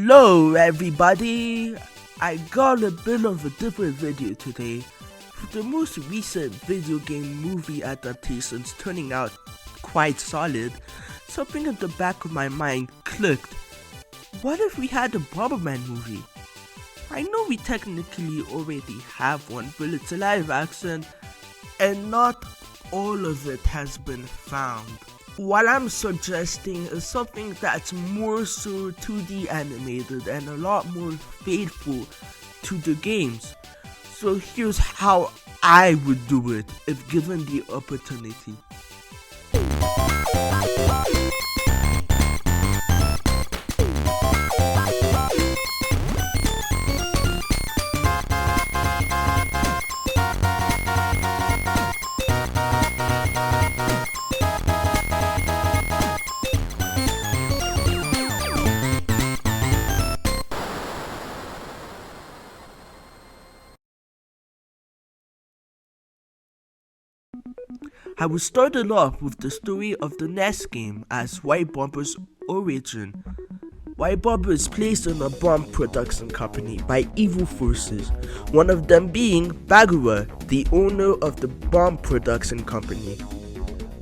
Hello everybody! I got a bit of a different video today. The most recent video game movie adaptations turning out quite solid. Something at the back of my mind clicked. What if we had a Bomberman movie? I know we technically already have one, but it's a live action and not all of it has been found. What I'm suggesting is something that's more so 2D animated and a lot more faithful to the games. So here's how I would do it if given the opportunity. I will start it off with the story of the NES game as White Bomber's origin. White Bomber is placed in a bomb production company by evil forces, one of them being Bagura, the owner of the bomb production company.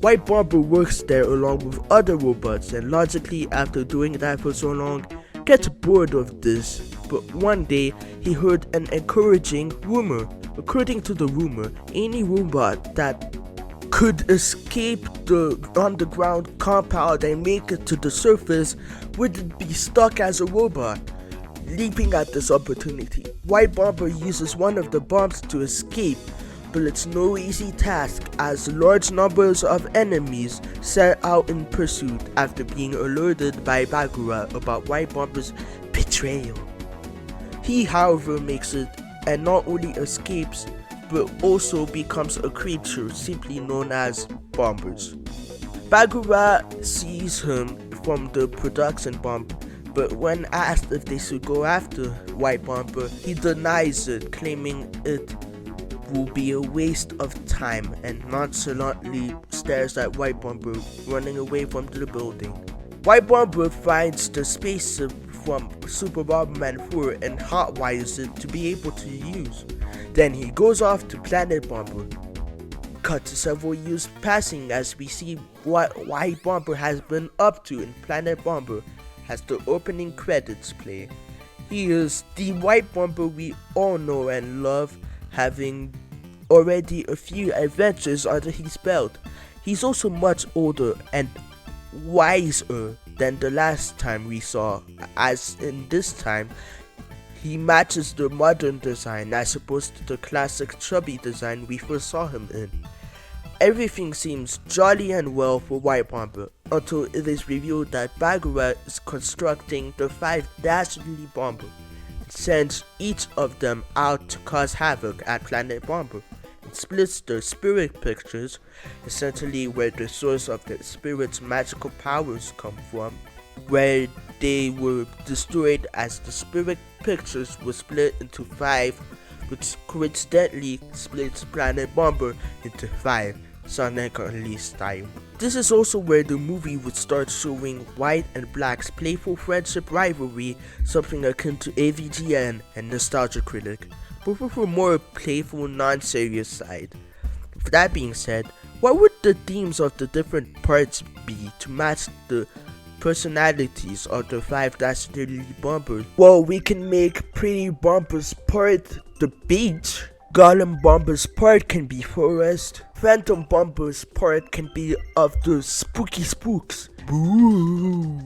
White Bomber works there along with other robots and logically, after doing that for so long, gets bored of this. But one day, he heard an encouraging rumor. According to the rumor, any robot that could escape the underground compound and make it to the surface would be stuck as a robot. Leaping at this opportunity, White Bomber uses one of the bombs to escape, but it's no easy task as large numbers of enemies set out in pursuit after being alerted by Bagura about White Bomber's betrayal. He, however, makes it and not only escapes, but also becomes a creature simply known as Bombers. Bagura sees him from the production bomb, but when asked if they should go after White Bomber, he denies it, claiming it will be a waste of time, and nonchalantly stares at White Bomber running away from the building. White Bomber finds the spaceship from Super Bomberman 4 and hotwires it to be able to use. Then he goes off to Planet Bomber. Cut to several years passing as we see what White Bomber has been up to in Planet Bomber as the opening credits play. He is the White Bomber we all know and love, having already a few adventures under his belt. He's also much older and wiser than the last time we saw, as in this time he matches the modern design as opposed to the classic chubby design we first saw him in. Everything seems jolly and well for White Bomber until it is revealed that Bagura is constructing the 5 Dastardly Bomber and sends each of them out to cause havoc at Planet Bomber. It splits the spirit pictures, essentially where the source of the spirit's magical powers come from, where they were destroyed as the spirit pictures were split into 5, which coincidentally splits Planet Bomber into 5, Sonic Unleashed style. This is also where the movie would start showing White and Black's playful friendship rivalry, something akin to AVGN and Nostalgia Critic, but with a more playful, non-serious side. With that being said, what would the themes of the different parts be to match the personalities of the 5 Dastardly Bombers? Well, we can make Pretty Bomber's part the beach, Golem Bomber's part can be forest, Phantom Bomber's part can be of the spooky spooks, boo.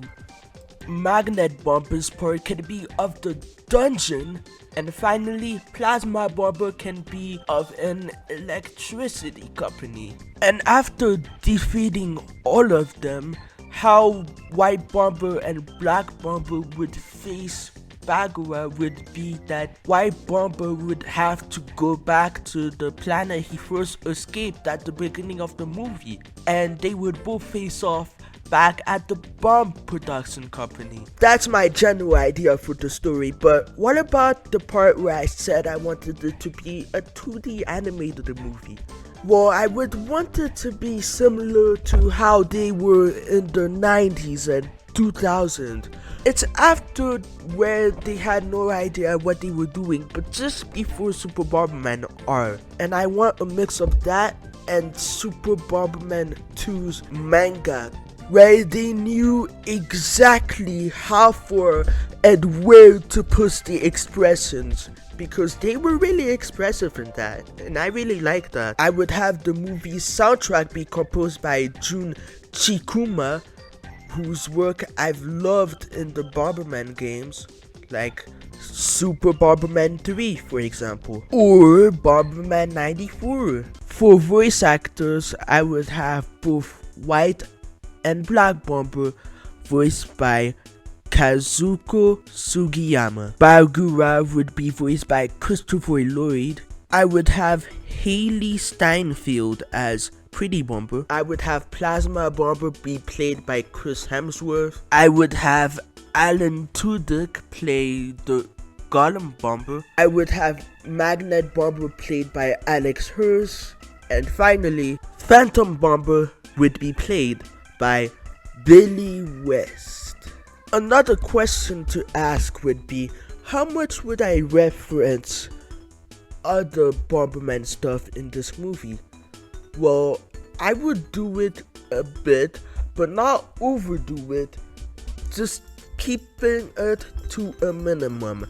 Magnet Bomber's part can be of the dungeon, and finally Plasma Bomber can be of an electricity company. And after defeating all of them, how White Bomber and Black Bomber would face Bagura would be that White Bomber would have to go back to the planet he first escaped at the beginning of the movie, and they would both face off back at the bomb production company. That's my general idea for the story, but what about the part where I said I wanted it to be a 2D animated movie? Well, I would want it to be similar to how they were in the 90s and 2000. It's after where they had no idea what they were doing, but just before Super Bomberman R. And I want a mix of that and Super Bomberman 2's manga, where they knew exactly how far and where to push the expressions, because they were really expressive in that, and I really like that. I would have the movie's soundtrack be composed by Jun Chikuma, whose work I've loved in the Bomberman games, like Super Bomberman 3 for example, or Bomberman 94. For voice actors, I would have both White and Black Bomber voiced by Kazuko Sugiyama. Bagura would be voiced by Christopher Lloyd. I would have Haley Steinfeld as Pretty Bomber. I would have Plasma Bomber be played by Chris Hemsworth. I would have Alan Tudyk play the Golem Bomber. I would have Magnet Bomber played by Alex Hirsch. And finally, Phantom Bomber would be played by Billy West. Another question to ask would be, how much would I reference other Bomberman stuff in this movie? Well, I would do it a bit, but not overdo it, just keeping it to a minimum.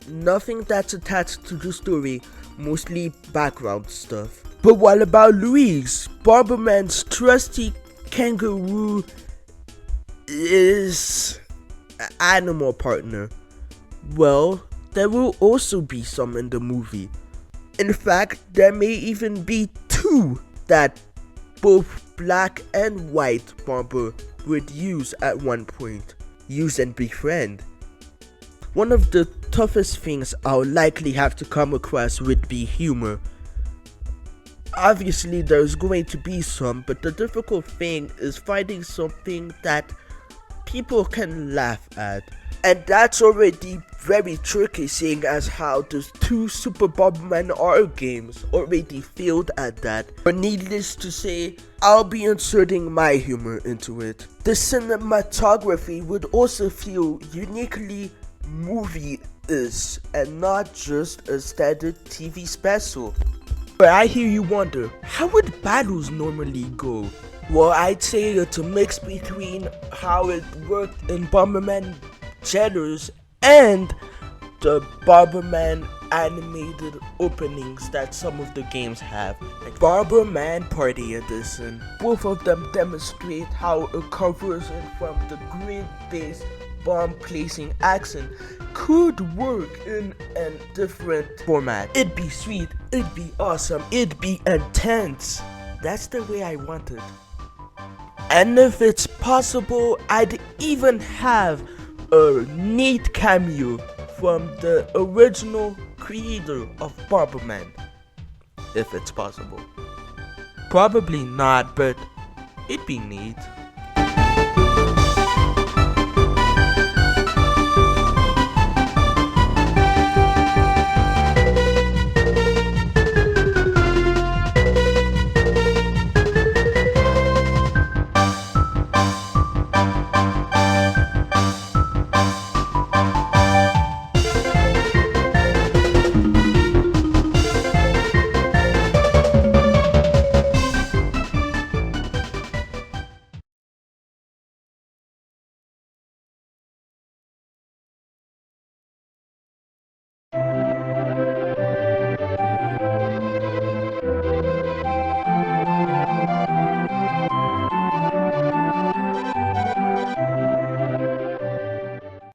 Nothing that's attached to the story, mostly background stuff. But what about Louise, Bomberman's trusty kangaroo is animal partner? Well, there will also be some in the movie. In fact, there may even be two that both Black and White Bomber would use at one point. Use and befriend. One of the toughest things I'll likely have to come across would be humor. Obviously there's going to be some, but the difficult thing is finding something that people can laugh at. And that's already very tricky, seeing as how the two Super Bomberman R games already failed at that. But needless to say, I'll be inserting my humor into it. The cinematography would also feel uniquely movie-ish and not just a standard TV special. But I hear you wonder, how would battles normally go? Well, I'd say it's a mix between how it worked in Bomberman Genres and the Bomberman animated openings that some of the games have, like Bomberman Party Edition. Both of them demonstrate how a conversion from the grid-based bomb placing action could work in a different format. It'd be sweet, it'd be awesome, it'd be intense. That's the way I want it. And if it's possible, I'd even have a neat cameo from the original creator of Bomberman, if it's possible. Probably not, but it'd be neat.